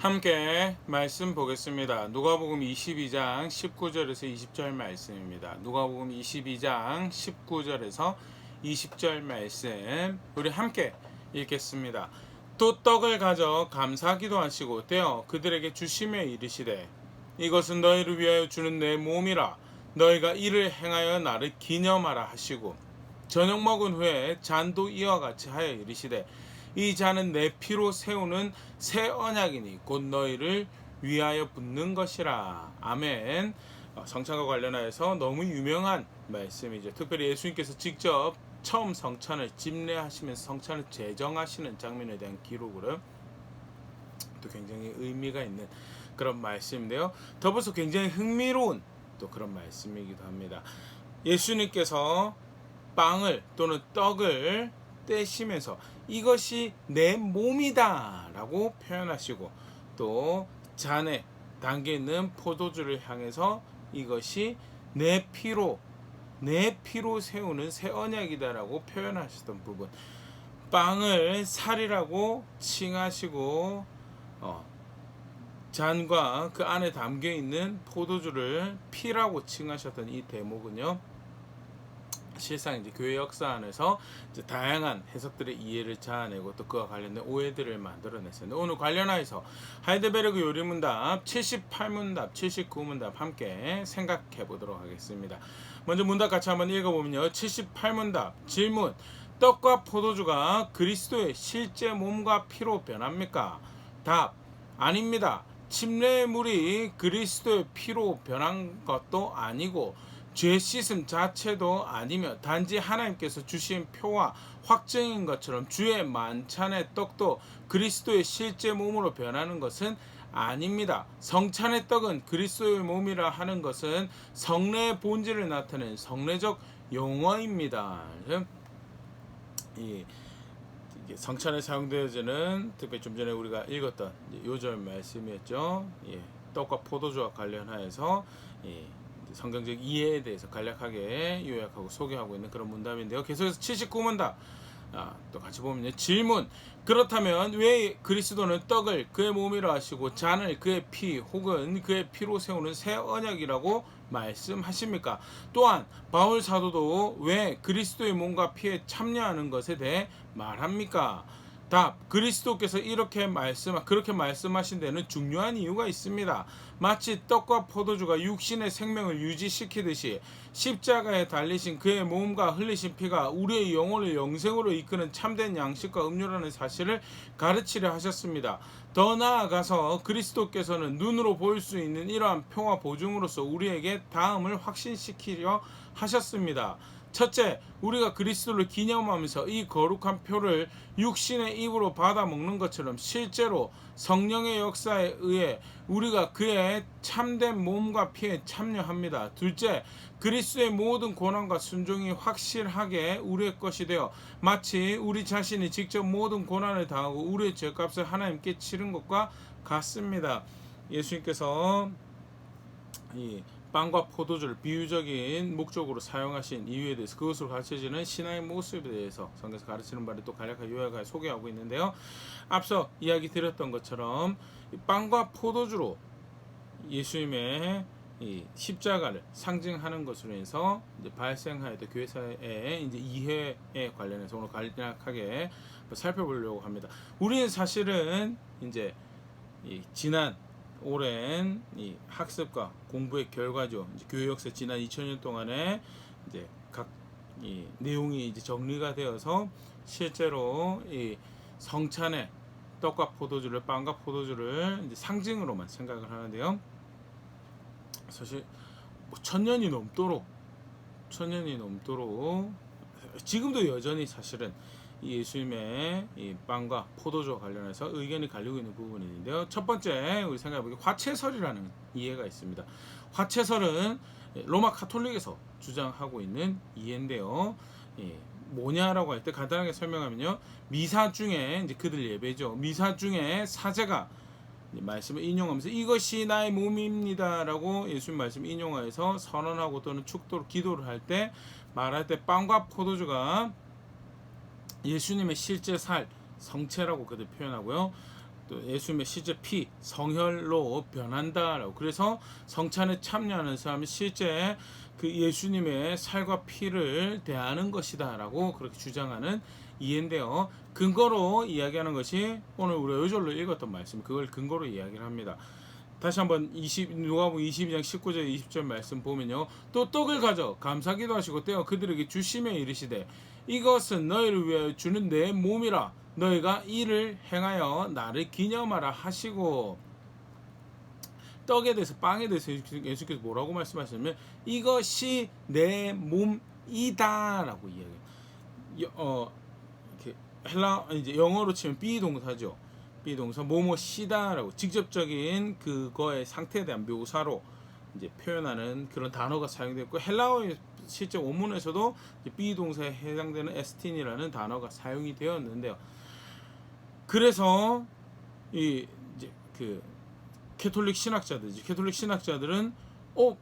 함께 말씀 보겠습니다. 누가복음 22장 19절에서 20절 말씀입니다. 누가복음 22장 19절에서 20절 말씀 우리 함께 읽겠습니다. 또 떡을 가져 감사기도 하시고 떼어 그들에게 주시며 이르시되 이것은 너희를 위하여 주는 내 몸이라 너희가 이를 행하여 나를 기념하라 하시고 저녁 먹은 후에 잔도 이와 같이 하여 이르시되 이 잔은 내 피로 세우는 새 언약이니 곧 너희를 위하여 붓는 것이라. 아멘. 성찬과 관련하여서 너무 유명한 말씀이죠. 특별히 예수님께서 직접 처음 성찬을 집례하시면서 성찬을 제정하시는 장면에 대한 기록으로 또 굉장히 의미가 있는 그런 말씀인데요. 더불어서 굉장히 흥미로운 또 그런 말씀이기도 합니다. 예수님께서 빵을 또는 떡을 떼시면서 이것이 내 몸이다 라고 표현하시고 또 잔에 담겨있는 포도주를 향해서 이것이 내 피로 세우는 새 언약이다 라고 표현하셨던 부분, 빵을 살이라고 칭하시고 잔과 그 안에 담겨있는 포도주를 피라고 칭하셨던 이 대목은요, 실상 이제 교회 역사 안에서 이제 다양한 해석들의 이해를 자아내고 또 그와 관련된 오해들을 만들어냈습니다. 오늘 관련하여서 하이델베르그 요리문답 78문답 79문답 함께 생각해 보도록 하겠습니다. 먼저 문답 같이 한번 읽어보면요. 78문답 질문: 떡과 포도주가 그리스도의 실제 몸과 피로 변합니까? 답: 아닙니다. 침례의 물이 그리스도의 피로 변한 것도 아니고 죄 씻음 자체도 아니며 단지 하나님께서 주신 표와 확증인 것처럼 주의 만찬의 떡도 그리스도의 실제 몸으로 변하는 것은 아닙니다. 성찬의 떡은 그리스도의 몸이라 하는 것은 성례의 본질을 나타내는 성례적 용어입니다. 이 성찬에 사용되어지는, 특히 좀 전에 우리가 읽었던 요절 말씀이었죠. 떡과 포도주와 관련하여서 성경적 이해에 대해서 간략하게 요약하고 소개하고 있는 그런 문답인데요. 계속해서 79문답 또 같이 보면요. 질문: 그렇다면 왜 그리스도는 떡을 그의 몸이라 하시고 잔을 그의 피 혹은 그의 피로 세우는 새 언약이라고 말씀하십니까? 또한 바울 사도도 왜 그리스도의 몸과 피에 참여하는 것에 대해 말합니까? 답: 그리스도께서 그렇게 말씀하신 데는 중요한 이유가 있습니다. 마치 떡과 포도주가 육신의 생명을 유지시키듯이 십자가에 달리신 그의 몸과 흘리신 피가 우리의 영혼을 영생으로 이끄는 참된 양식과 음료라는 사실을 가르치려 하셨습니다. 더 나아가서 그리스도께서는 눈으로 보일 수 있는 이러한 표와 보증으로서 우리에게 다음을 확신시키려 하셨습니다. 첫째, 우리가 그리스도를 기념하면서 이 거룩한 표를 육신의 입으로 받아 먹는 것처럼 실제로 성령의 역사에 의해 우리가 그의 참된 몸과 피에 참여합니다. 둘째, 그리스도의 모든 고난과 순종이 확실하게 우리의 것이 되어 마치 우리 자신이 직접 모든 고난을 당하고 우리의 죄값을 하나님께 치른 것과 같습니다. 예수님께서 이 빵과 포도주를 비유적인 목적으로 사용하신 이유에 대해서, 그것으로 가르쳐지는 신앙의 모습에 대해서 성경에서 가르치는 바를 또 간략하게 요약하여 소개하고 있는데요. 앞서 이야기 드렸던 것처럼 빵과 포도주로 예수님의 이 십자가를 상징하는 것으로 해서 이제 발생하였던 교회사의 이제 이해에 관련해서 오늘 간략하게 살펴보려고 합니다. 우리는 사실은 이제 지난 오랜 이 학습과 공부의 결과죠. 이제 교회 역사 지난 2000년 동안에 이제 각 이 내용이 이제 정리가 되어서 실제로 이 성찬의 떡과 포도주를, 빵과 포도주를 이제 상징으로만 생각을 하는데요. 사실 천년이 넘도록 지금도 여전히 사실은 이 예수님의 이 빵과 포도주와 관련해서 의견이 갈리고 있는 부분이 있는데요. 첫 번째 우리 생각해보기 화채설이라는 이해가 있습니다. 화채설은 로마 카톨릭에서 주장하고 있는 이해인데요. 뭐냐라고 할 때 간단하게 설명하면요, 미사 중에 이제 그들 예배죠. 미사 중에 사제가 말씀을 인용하면서 이것이 나의 몸입니다 라고 예수님 말씀 인용하여서 선언하고 또는 축도로 기도를 할 때 말할 때 빵과 포도주가 예수님의 실제 살, 성체라고 그들 표현하고요. 또 예수님의 실제 피, 성혈로 변한다라고. 그래서 성찬에 참여하는 사람이 실제 그 예수님의 살과 피를 대하는 것이다라고 그렇게 주장하는 이해인데요. 근거로 이야기하는 것이 오늘 우리가 요절로 읽었던 말씀, 그걸 근거로 이야기를 합니다. 다시 한번 누가복음 22장 19절 20절 말씀 보면요. 또 떡을 가져 감사기도 하시고 떼어 그들에게 주시며 이르시되 이것은 너희를 위하여 주는 내 몸이라 너희가 이를 행하여 나를 기념하라 하시고, 떡에 대해서 빵에 대해서 예수께서 뭐라고 말씀하시냐면 이것이 내 몸이다라고 이야기해요. 이렇게 이제 영어로 치면 비동사죠. 비동사 뭐뭐시다라고 직접적인 그거의 상태에 대한 묘사로 이제 표현하는 그런 단어가 사용되었고, 헬라어의 실제 원문에서도 비동사에 해당되는 에스틴이라는 단어가 사용이 되었는데요. 그래서 이 이제 그 캐톨릭 신학자들은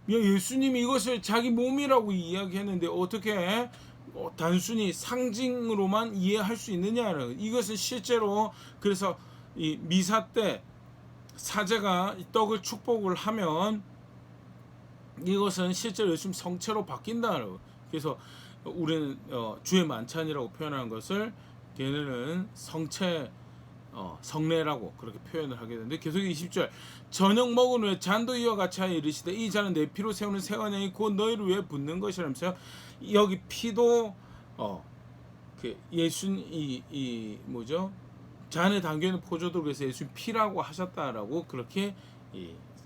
예수님이 이것을 자기 몸이라고 이야기했는데 어떻게 단순히 상징으로만 이해할 수 있느냐는, 이것은 실제로 그래서 이 미사 때 사제가 떡을 축복을 하면 이것은 실제로 예수님 성체로 바뀐다라고. 그래서 우리는 주의 만찬이라고 표현하는 것을 걔네는 성체 성례라고 그렇게 표현을 하게 되는데, 계속 20절 저녁 먹은 후에 잔도 이와 같이 하여 이르시되 이 잔은 내 피로 세우는 새 언약이 곧 너희를 위해 붓는 것이라면서요. 여기 피도 그 이 뭐죠? 잔에 담겨있는 포도주를 그래서 예수님 피라고 하셨다라고 그렇게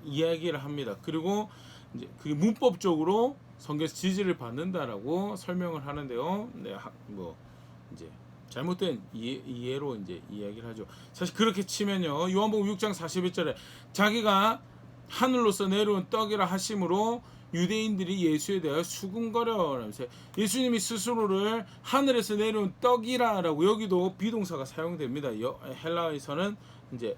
이야기를 합니다. 그리고 이제 그게 문법적으로 성경에서 지지를 받는다라고 설명을 하는데요. 네, 뭐 이제 잘못된 이해로 이제 이야기를 하죠. 사실 그렇게 치면요, 요한복음 6장 41절에 자기가 하늘로서 내려온 떡이라 하심으로 유대인들이 예수에 대하여 수군거려라면서 예수님이 스스로를 하늘에서 내려온 떡이라라고, 여기도 비동사가 사용됩니다. 헬라어에서는 이제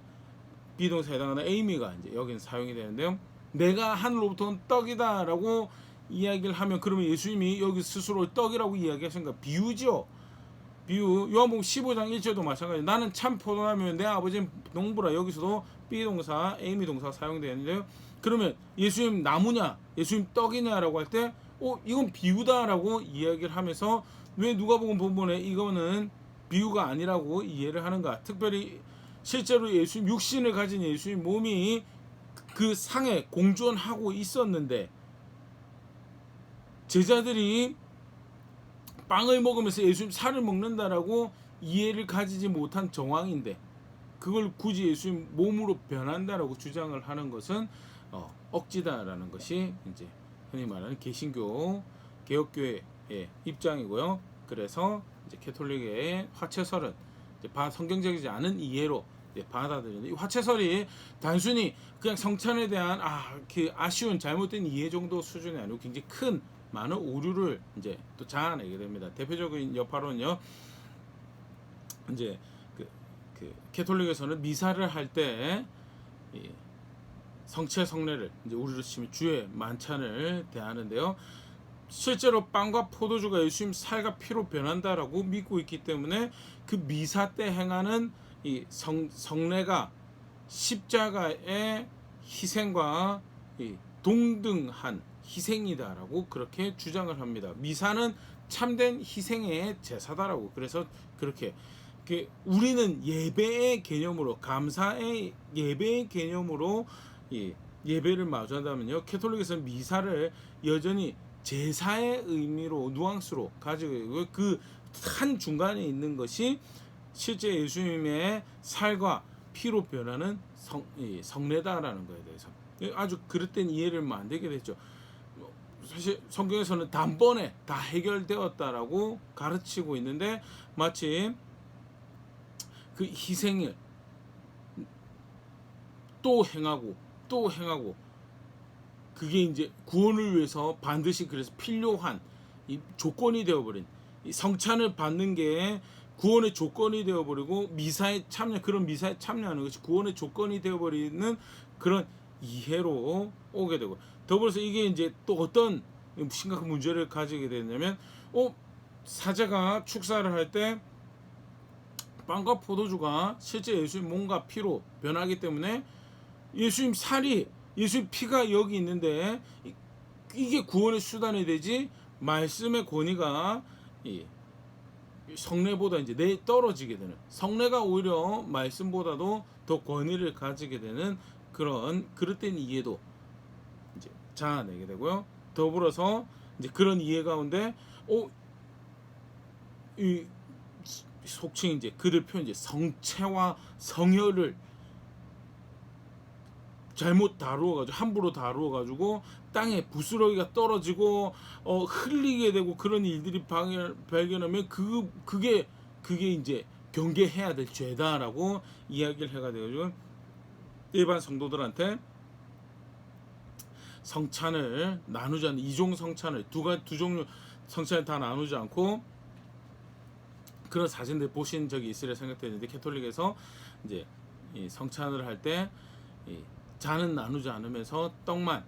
비동사에 해당하는 에이미가 이제 여기는 사용이 되는데요. 내가 하늘로부터 온 떡이다라고 이야기를 하면 그러면 예수님이 여기 스스로 떡이라고 이야기하신가? 비유죠. 비유. 요한복음 15장 1절도 마찬가지. 나는 참 포도나무요 내 아버지는 농부라. 여기서도 비동사, 에이미 동사가 사용되는데요. 그러면 예수님 나무냐, 예수님 떡이냐라고 할 때 이건 비유다라고 이야기를 하면서 왜 누가복음 본문에 이거는 비유가 아니라고 이해를 하는가? 특별히 실제로 예수님 육신을 가진 예수님 몸이 그 상에 공존하고 있었는데 제자들이 빵을 먹으면서 예수님 살을 먹는다라고 이해를 가지지 못한 정황인데 그걸 굳이 예수님 몸으로 변한다라고 주장을 하는 것은 억지다라는 것이 이제 흔히 말하는 개신교 개혁교회의 입장이고요. 그래서 이제 캐톨릭의 화채설은 이제 성경적이지 않은 이해로 받아들이는데, 이 화채설이 단순히 그냥 성찬에 대한 그 아쉬운 잘못된 이해 정도 수준이 아니고 굉장히 큰 많은 오류를 이제 또 자아내게 됩니다. 대표적인 여파로는요, 이제 그 캐톨릭에서는 미사를 할 때 성체 성례를 이제 우리로 치면 주의 만찬을 대하는데요. 실제로 빵과 포도주가 예수님 살과 피로 변한다라고 믿고 있기 때문에 그 미사 때 행하는 이 성례가 십자가의 희생과 동등한 희생이다라고 그렇게 주장을 합니다. 미사는 참된 희생의 제사다라고. 그래서 그렇게 우리는 예배의 개념으로, 감사의 예배의 개념으로 예배를 마주한다면요, 캐톨릭에서는 미사를 여전히 제사의 의미로 누앙스로 가지고 있고, 그 한 중간에 있는 것이 실제 예수님의 살과 피로 변하는 성례다라는 것에 대해서 아주 그릇된 이해를 만들게 됐죠. 사실 성경에서는 단번에 다 해결되었다라고 가르치고 있는데 마치 그 희생을 또 행하고 그게 이제 구원을 위해서 반드시 그래서 필요한 이 조건이 되어버린, 이 성찬을 받는 게 구원의 조건이 되어버리고 그런 미사에 참여하는 것이 구원의 조건이 되어버리는 그런 이해로 오게 되고, 더불어서 이게 이제 또 어떤 심각한 문제를 가지게 되냐면 사제가 축사를 할 때 빵과 포도주가 실제 예수님 몸과 피로 변하기 때문에 예수님 살이 예수님 피가 여기 있는데 이게 구원의 수단이 되지 말씀의 권위가 이 성례보다 이제 떨어지게 되는, 성례가 오히려 말씀보다도 더 권위를 가지게 되는 그런 그릇된 이해도 이제 자아내게 되고요. 더불어서 이제 그런 이해 가운데 이 속칭 이제 그들 표현 이제 성체와 성혈을 잘못 다루어가지고 함부로 다루어가지고 땅에 부스러기가 떨어지고 흘리게 되고 그런 일들이 발견하면 그게 이제 경계해야 될 죄다라고 이야기를 해가 돼가지고 일반 성도들한테 성찬을 나누지 않는 이종 성찬을 두 종류 성찬을 다 나누지 않고 그런 사진들 보신 적이 있으려 생각되는데 캐톨릭에서 이제 이 성찬을 할 때 잔은 나누지 않으면서 떡만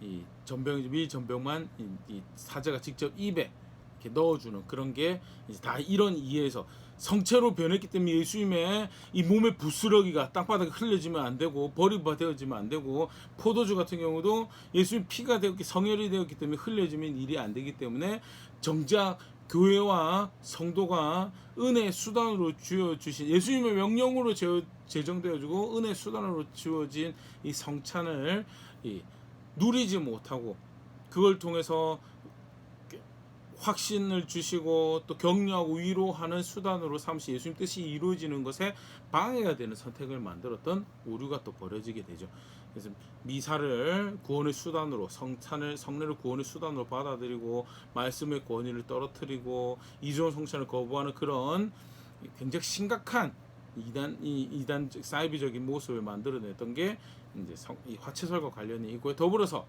이 전병 밀 전병만 이 사제가 직접 입에 이렇게 넣어주는 그런 게 이제 다 이런 이해에서 성체로 변했기 때문에 예수님의 이 몸의 부스러기가 땅바닥에 흘려지면 안 되고 버림받아지면 안 되고 포도주 같은 경우도 예수님 피가 되었기 성혈이 되었기 때문에 흘려지면 일이 안 되기 때문에 정작 교회와 성도가 은혜의 수단으로 주어주신 예수님의 명령으로 제정되어지고 은혜의 수단으로 주어진 이 성찬을 누리지 못하고 그걸 통해서 확신을 주시고 또 격려하고 위로하는 수단으로 삼시 예수님 뜻이 이루어지는 것에 방해가 되는 선택을 만들었던 오류가 또 벌어지게 되죠. 그래서 미사를 구원의 수단으로 성례를 구원의 수단으로 받아들이고 말씀의 권위를 떨어뜨리고 이종 성찬을 거부하는 그런 굉장히 심각한 이단적 사이비적인 모습을 만들어냈던 게 이제 이 화채설과 관련이 있고요. 더불어서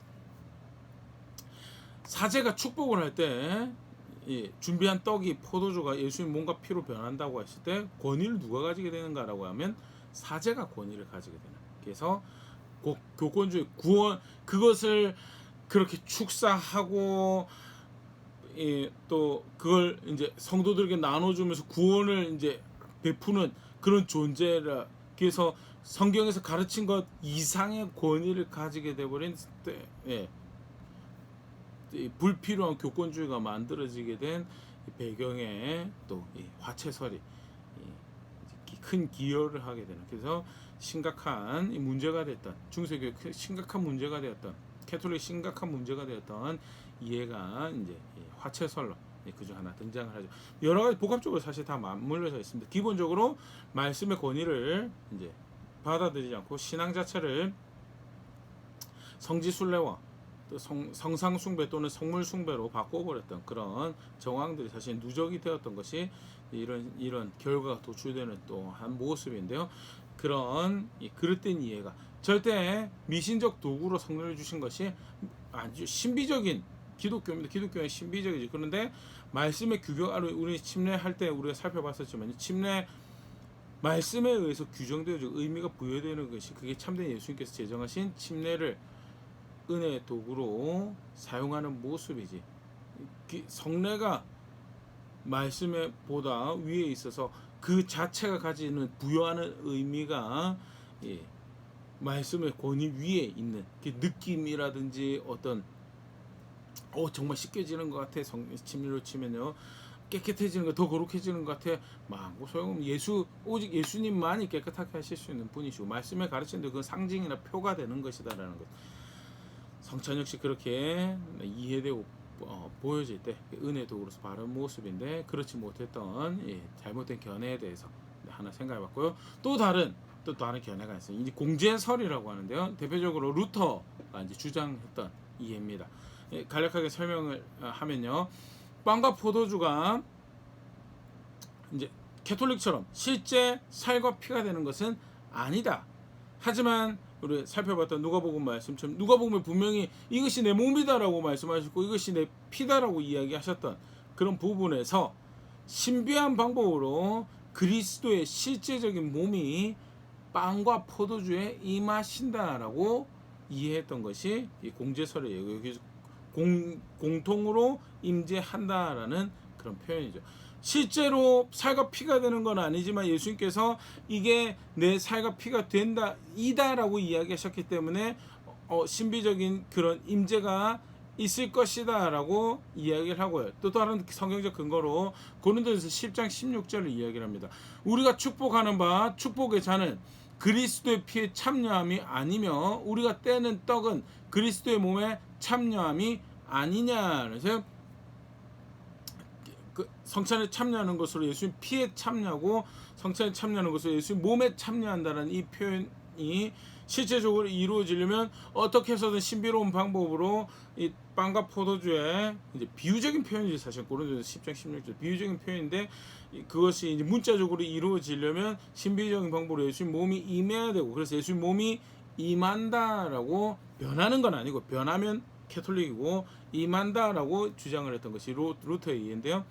사제가 축복을 할 때 준비한 떡이 포도주가 예수님 몸과 피로 변한다고 했을 때 권위를 누가 가지게 되는가라고 하면 사제가 권위를 가지게 되는. 그래서 교권주의 구원 그것을 그렇게 축사하고 또 그걸 이제 성도들에게 나눠주면서 구원을 이제 베푸는 그런 존재라. 그래서 성경에서 가르친 것 이상의 권위를 가지게 돼버린 때 불필요한 교권주의가 만들어지게 된 배경에 또 화채설이 큰 기여를 하게 되는, 그래서 심각한 문제가 됐던 중세교회 심각한 문제가 되었던 캐톨릭 심각한 문제가 되었던 이해가 이제 화채설로 그중 하나 등장을 하죠. 여러 가지 복합적으로 사실 다 맞물려져 있습니다. 기본적으로 말씀의 권위를 이제 받아들이지 않고 신앙 자체를 성지순례와 또 성상숭배 또는 성물숭배로 바꿔버렸던 그런 정황들이 사실 누적이 되었던 것이 이런 결과가 도출되는 또 한 모습인데요. 그런 그릇된 이해가 절대 미신적 도구로 성례를 주신 것이 아주 신비적인 기독교입니다. 기독교는 신비적이지. 그런데 말씀의 규격으로 우리 침례할 때 우리가 살펴봤었지만 침례 말씀에 의해서 규정되어지고 의미가 부여되는 것이 그게 참된 예수님께서 제정하신 침례를 은혜의 도구로 사용하는 모습이지. 성례가 말씀에 보다 위에 있어서 그 자체가 가지는 부여하는 의미가 말씀의 권위 위에 있는 그 느낌이라든지 어떤 정말 씻겨지는 것 같아. 침례로 치면요 깨끗해지는 것, 더 거룩해지는 것 같아. 뭐 소용없는 오직 예수님만이 깨끗하게 하실 수 있는 분이시고 말씀에 가르치는데 그건 상징이나 표가 되는 것이다라는 것. 성찬 역시 그렇게 이해되고 보여질 때 은혜 도구로서 바른 모습인데 그렇지 못했던 잘못된 견해에 대해서 하나 생각해봤고요. 또 다른 견해가 있어요. 이제 공제설이라고 하는데요. 대표적으로 루터가 이제 주장했던 이해입니다. 간략하게 설명을 하면요, 빵과 포도주가 이제 캐톨릭처럼 실제 살과 피가 되는 것은 아니다. 하지만 우리 살펴봤던 누가복음 말씀처럼 누가복음에 분명히 이것이 내 몸이다라고 말씀하셨고 이것이 내 피다라고 이야기하셨던 그런 부분에서 신비한 방법으로 그리스도의 실제적인 몸이 빵과 포도주에 임하신다라고 이해했던 것이 이 공제설이에요. 여기 공통으로 임재한다라는 그런 표현이죠. 실제로 살과 피가 되는 건 아니지만 예수님께서 이게 내 살과 피가 된다 이다라고 이야기하셨기 때문에 신비적인 그런 임재가 있을 것이다라고 이야기를 하고요. 또 다른 성경적 근거로 고린도전서 10장 16절을 이야기를 합니다. 우리가 축복하는 바 축복의 잔은 그리스도의 피에 참여함이 아니며 우리가 떼는 떡은 그리스도의 몸에 참여함이 아니냐. 그래서 그 성찬에 참여하는 것으로 예수님 피에 참여하고 성찬에 참여하는 것으로 예수님 몸에 참여한다는 이 표현이 실제적으로 이루어지려면 어떻게 해서든 신비로운 방법으로 이 빵과 포도주의 이제 비유적인 표현이지 사실 고린도전서 10장 16절 비유적인 표현인데 그것이 이제 문자적으로 이루어지려면 신비적인 방법으로 예수님 몸이 임해야 되고 그래서 예수님 몸이 임한다라고 변하는 건 아니고 변하면 캐톨릭이고 임한다라고 주장을 했던 것이 루터의 이해인데요.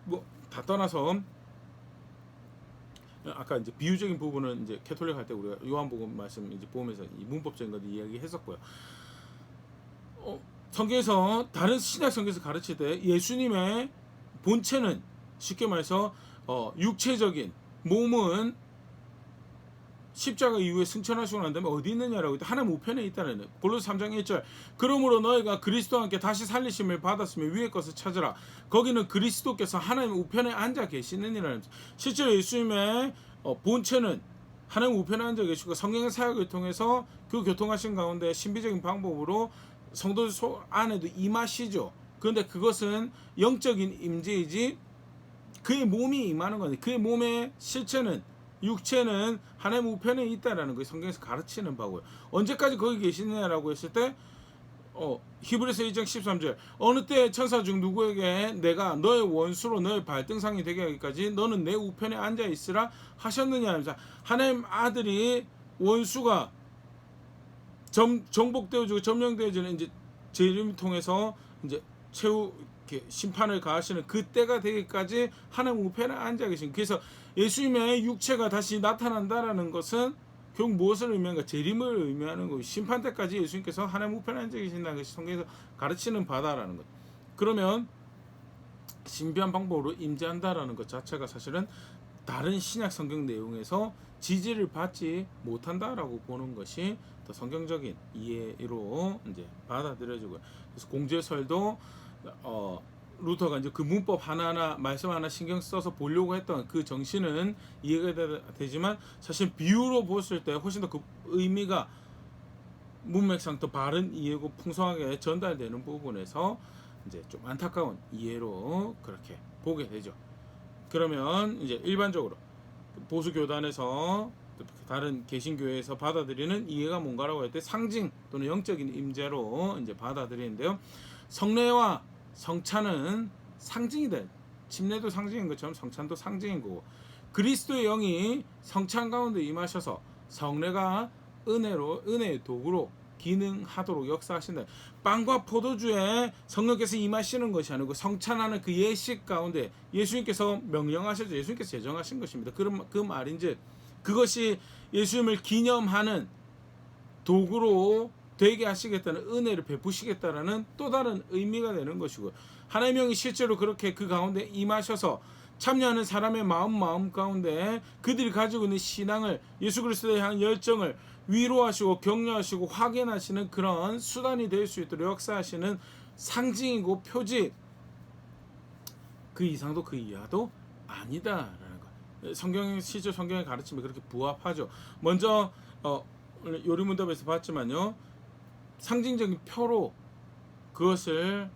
뭐 다 떠나서 아까 이제 비유적인 부분은 이제 캐톨릭 할 때 우리가 요한복음 말씀 이제 보면서 이 문법적인 것도 이야기했었고요. 성경에서 다른 신약 성경에서 가르칠 때 예수님의 본체는 쉽게 말해서 육체적인 몸은 십자가 이후에 승천하시고 난 다음에 어디 있느냐라고 하나님 우편에 있다는 골로새 3장 1절 그러므로 너희가 그리스도와 함께 다시 살리심을 받았으면 위의 것을 찾으라 거기는 그리스도께서 하나님 우편에 앉아 계시느니라. 실제로 예수님의 본체는 하나님 우편에 앉아 계시고 성경의 사역을 통해서 그 교통하신 가운데 신비적인 방법으로 성도 안에도 임하시죠. 그런데 그것은 영적인 임재이지 그의 몸이 임하는 건데 그의 몸의 실체는 육체는 하나님 우편에 있다라는 것이 성경에서 가르치는 바고요. 언제까지 거기 계시느냐라고 했을 때 히브리서 2장 13절 어느 때 천사 중 누구에게 내가 너의 원수로 너의 발등상이 되게 하기까지 너는 내 우편에 앉아 있으라 하셨느냐 하면서 하나님 아들이 원수가 정복되어지고 점령되어지는 이제 재림을 통해서 이제 최후 심판을 가하시는 그때가 되기까지 하나님 우편에 앉아 계신. 그래서 예수님의 육체가 다시 나타난다라는 것은 결국 무엇을 의미하는가? 재림을 의미하는 거고 심판 때까지 예수님께서 하나님 우편에 앉아 계신다는 것이 성경에서 가르치는 바다라는 것. 그러면 신비한 방법으로 임재한다라는 것 자체가 사실은 다른 신약 성경 내용에서 지지를 받지 못한다라고 보는 것이 더 성경적인 이해로 이제 받아들여지고요. 그래서 공제설도 루터가 이제 그 문법 하나하나 말씀 하나 신경 써서 보려고 했던 그 정신은 이해가 되지만 사실 비유로 보았을 때 훨씬 더 그 의미가 문맥상 더 바른 이해고 풍성하게 전달되는 부분에서 이제 좀 안타까운 이해로 그렇게 보게 되죠. 그러면 이제 일반적으로 보수 교단에서 다른 개신교회에서 받아들이는 이해가 뭔가라고 할 때 상징 또는 영적인 임재로 이제 받아들이는데요. 성례와 성찬은 상징이다. 침례도 상징인 것처럼 성찬도 상징인 거고 그리스도의 영이 성찬 가운데 임하셔서 성례가 은혜의 도구로 기능하도록 역사하신다. 빵과 포도주에 성령께서 임하시는 것이 아니고 성찬하는 그 예식 가운데 예수님께서 명령하셨죠. 예수님께서 제정하신 것입니다. 그 말인즉 그것이 예수님을 기념하는 도구로 되게 하시겠다는 은혜를 베푸시겠다라는 또 다른 의미가 되는 것이고 하나님의 영이 실제로 그렇게 그 가운데 임하셔서 참여하는 사람의 마음 가운데 그들이 가지고 있는 신앙을 예수 그리스도에 향한 열정을 위로하시고 격려하시고 확인하시는 그런 수단이 될 수 있도록 역사하시는 상징이고 표지 그 이상도 그 이하도 아니다라는 것. 실제 성경의 가르침이 그렇게 부합하죠. 먼저 요리문답에서 봤지만요. 상징적인 표로 그것을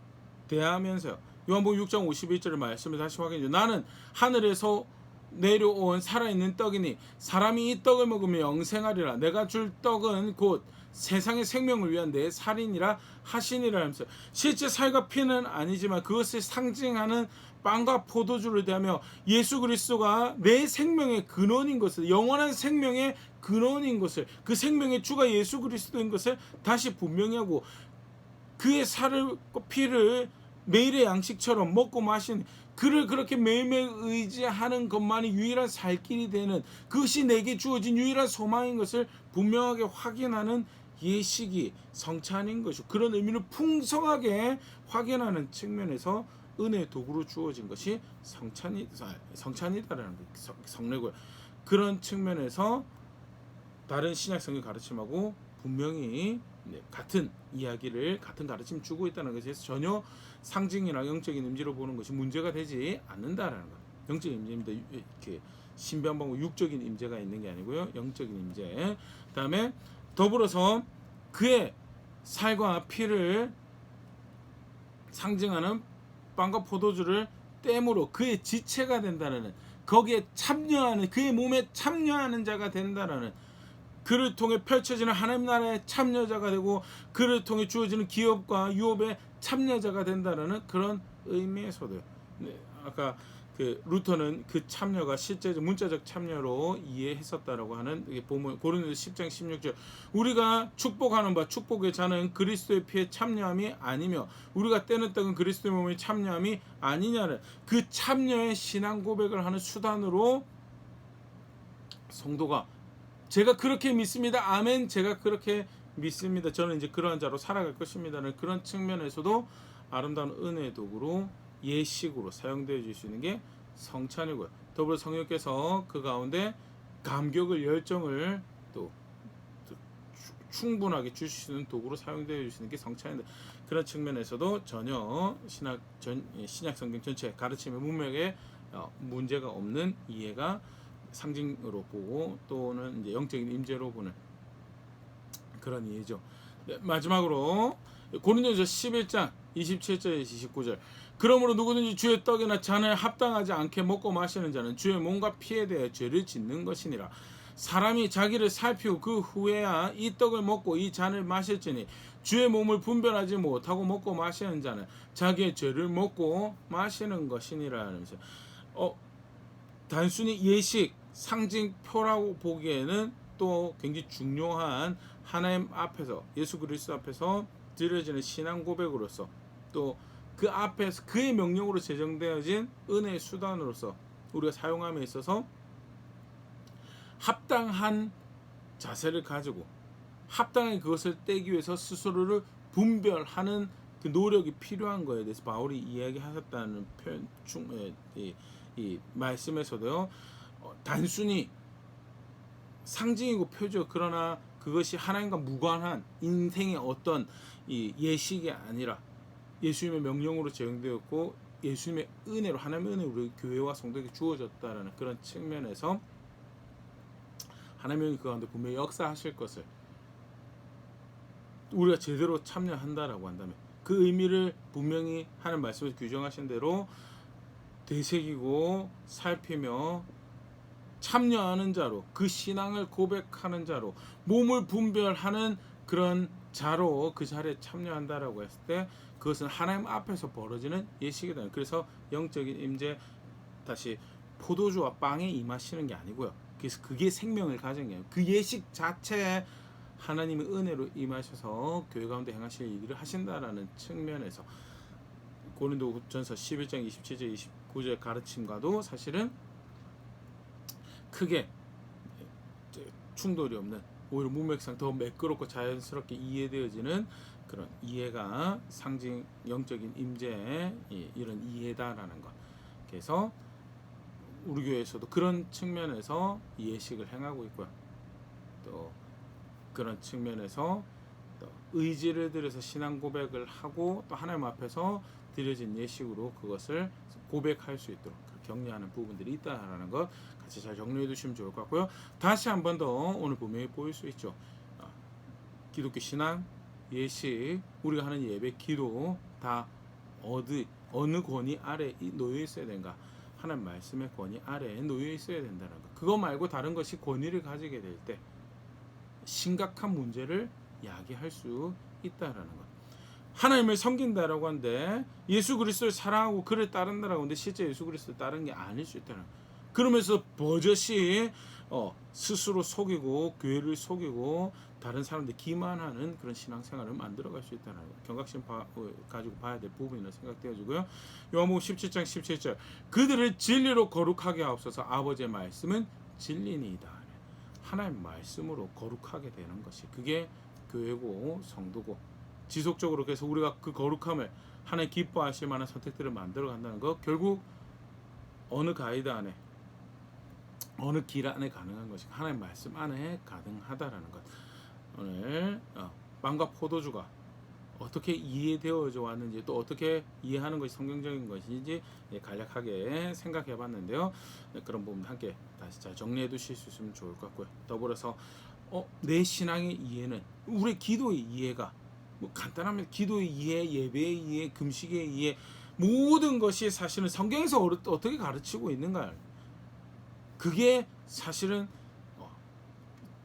대하면서요. 요한복음 6장 51절의 말씀을 다시 확인해 주세요. 나는 하늘에서 내려온 살아있는 떡이니 사람이 이 떡을 먹으면 영생하리라. 내가 줄 떡은 곧 세상의 생명을 위한 내 살이니라 하시니라 하면서 실제 살과 피는 아니지만 그것을 상징하는 빵과 포도주를 대하며 예수 그리스도가 내 생명의 근원인 것을 영원한 생명의 근원인 것을 그 생명의 주가 예수 그리스도인 것을 다시 분명히 하고 그의 살을 피를 매일의 양식처럼 먹고 마시는 그를 그렇게 매일매일 의지하는 것만이 유일한 살 길이 되는 그것이 내게 주어진 유일한 소망인 것을 분명하게 확인하는 예식이 성찬인 것이고 그런 의미를 풍성하게 확인하는 측면에서 은혜의 도구로 주어진 것이 성찬이다라는 성례고요. 그런 측면에서 다른 신약 성경 가르침하고 분명히 같은 이야기를 같은 가르침 주고 있다는 것에서 전혀 상징이나 영적인 임재로 보는 것이 문제가 되지 않는다라는 것. 영적인 임재입니다. 이렇게 신변방법 육적인 임재가 있는 게 아니고요. 영적인 임재. 그다음에 더불어서 그의 살과 피를 상징하는 빵과 포도주를 땜으로 그의 지체가 된다는, 거기에 참여하는, 그의 몸에 참여하는 자가 된다라는, 그를 통해 펼쳐지는 하나님 나라의 참여자가 되고 그를 통해 주어지는 기업과 유업의 참여자가 된다라는 그런 의미에서도 아까 그 루터는 그 참여가 실제적 문자적 참여로 이해했었다라고 하는 보면 고린도서 10장 16절 우리가 축복하는 바 축복의 자는 그리스도의 피에 참여함이 아니며 우리가 떼는 떡은 그리스도의 몸에 참여함이 아니냐는 그 참여의 신앙 고백을 하는 수단으로 성도가 제가 그렇게 믿습니다. 아멘. 제가 그렇게 믿습니다. 저는 이제 그러한 자로 살아갈 것입니다는 그런 측면에서도 아름다운 은혜의 도구로 예식으로 사용되어 줄 수 있는 게 성찬이고요. 더불어 성령께서 그 가운데 감격을 열정을 또 충분하게 주실 수 있는 도구로 사용되어 줄 수 있는 게 성찬인데 그런 측면에서도 전혀 신약 성경 전체 가르침의 문맥에 문제가 없는 이해가 상징으로 보고 또는 이제 영적인 임재로 보는 그런 이해죠. 네, 마지막으로 고린도전서 11장 27절 29절 그러므로 누구든지 주의 떡이나 잔을 합당하지 않게 먹고 마시는 자는 주의 몸과 피에 대해 죄를 짓는 것이니라. 사람이 자기를 살피고 그 후에야 이 떡을 먹고 이 잔을 마실지니 주의 몸을 분별하지 못하고 먹고 마시는 자는 자기의 죄를 먹고 마시는 것이니라. 단순히 예식 상징표라고 보기에는 또 굉장히 중요한 하나님 앞에서 예수 그리스도 앞에서 드려지는 신앙 고백으로서 또 그 앞에서 그의 명령으로 제정되어진 은혜의 수단으로서 우리가 사용함에 있어서 합당한 자세를 가지고 합당하게 그것을 떼기 위해서 스스로를 분별하는 그 노력이 필요한 거에 대해서 바울이 이야기하셨다는 표현 이 말씀에서도요. 단순히 상징이고 표죠. 그러나 그것이 하나님과 무관한 인생의 어떤 이 예식이 아니라 예수님의 명령으로 제정되었고 예수님의 은혜로 하나님의 은혜로 우리 교회와 성도에게 주어졌다라는 그런 측면에서 하나님이 그 가운데 분명히 역사하실 것을 우리가 제대로 참여한다라고 한다면 그 의미를 분명히 하는 말씀을 규정하신 대로 되새기고 살피며 참여하는 자로 그 신앙을 고백하는 자로 몸을 분별하는 그런 자로 그 자리에 참여한다라고 했을 때 그것은 하나님 앞에서 벌어지는 예식이다. 그래서 영적인 임재 다시 포도주와 빵에 임하시는 게 아니고요. 그래서 그게 생명을 가진 게 아니에요. 그 예식 자체에 하나님의 은혜로 임하셔서 교회 가운데 행하실 일을 하신다라는 측면에서 고린도전서 11장 27절 29절 가르침과도 사실은 크게 충돌이 없는 오히려 문맥상 더 매끄럽고 자연스럽게 이해되어지는 그런 이해가 상징 영적인 임재의 이런 이해다라는 것. 그래서 우리 교회에서도 그런 측면에서 예식을 행하고 있고요. 또 그런 측면에서 또 의지를 들여서 신앙 고백을 하고 또 하나님 앞에서 드려진 예식으로 그것을 고백할 수 있도록 격려하는 부분들이 있다라는 것 같이 잘 정리해 두시면 좋을 것 같고요. 다시 한 번 더 오늘 분명히 보일 수 있죠. 기독교 신앙, 예식, 우리가 하는 예배, 기도 다 어느 권위 아래 놓여 있어야 되는가? 하나님 말씀의 권위 아래에 놓여 있어야 된다는 것. 그거 말고 다른 것이 권위를 가지게 될 때 심각한 문제를 야기할 수 있다라는 것. 하나님을 섬긴다라고 하는데 예수 그리스도를 사랑하고 그를 따른다라고 하는데 실제 예수 그리스도를 따르는 게 아닐 수 있다는 것. 그러면서 버젓이 스스로 속이고 교회를 속이고 다른 사람들 기만하는 그런 신앙생활을 만들어갈 수 있다는 것. 경각심 가지고 봐야 될 부분이라 생각되어지고요. 요한복음 17장 17절 그들을 진리로 거룩하게 하옵소서. 아버지의 말씀은 진리니이다. 하나님 말씀으로 거룩하게 되는 것이 그게 교회고 성도고 지속적으로 계속 우리가 그 거룩함을 하나님 기뻐하실 만한 선택들을 만들어 간다는 것, 결국 어느 가이드 안에 어느 길 안에 가능한 것이 하나님 말씀 안에 가능하다라는 것. 오늘 빵과 포도주가 어떻게 이해되어져 왔는지, 또 어떻게 이해하는 것이 성경적인 것인지 간략하게 생각해 봤는데요. 그런 부분 함께 다시 잘 정리해 두실 수 있으면 좋을 것 같고요. 더불어서 내 신앙의 이해는, 우리 기도의 이해가 뭐 간단하면 기도의 이해, 예배의 이해, 금식의 이해, 모든 것이 사실은 성경에서 어떻게 가르치고 있는가, 그게 사실은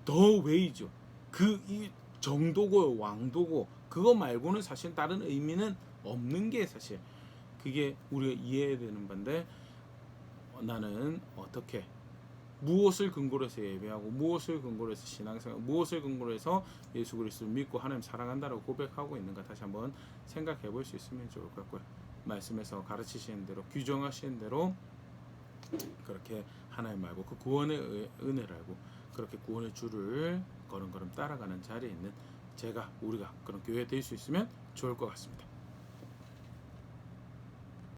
더 웨이죠. 그 이 정도고 왕도고, 그거 말고는 사실 다른 의미는 없는 게 사실 그게 우리가 이해해야 되는 건데, 나는 어떻게 무엇을 근거로 해서 예배하고, 무엇을 근거로 해서 신앙생활, 무엇을 근거로 해서 예수 그리스도를 믿고 하나님 사랑한다라고 고백하고 있는가, 다시 한번 생각해 볼 수 있으면 좋을 것 같고요. 말씀에서 가르치시는 대로, 규정하시는 대로 그렇게 하나님 말고 그 구원의 은혜를 알고 그렇게 구원의 줄을 걸음걸음 따라가는 자리에 있는 우리가 그런 교회 될 수 있으면 좋을 것 같습니다.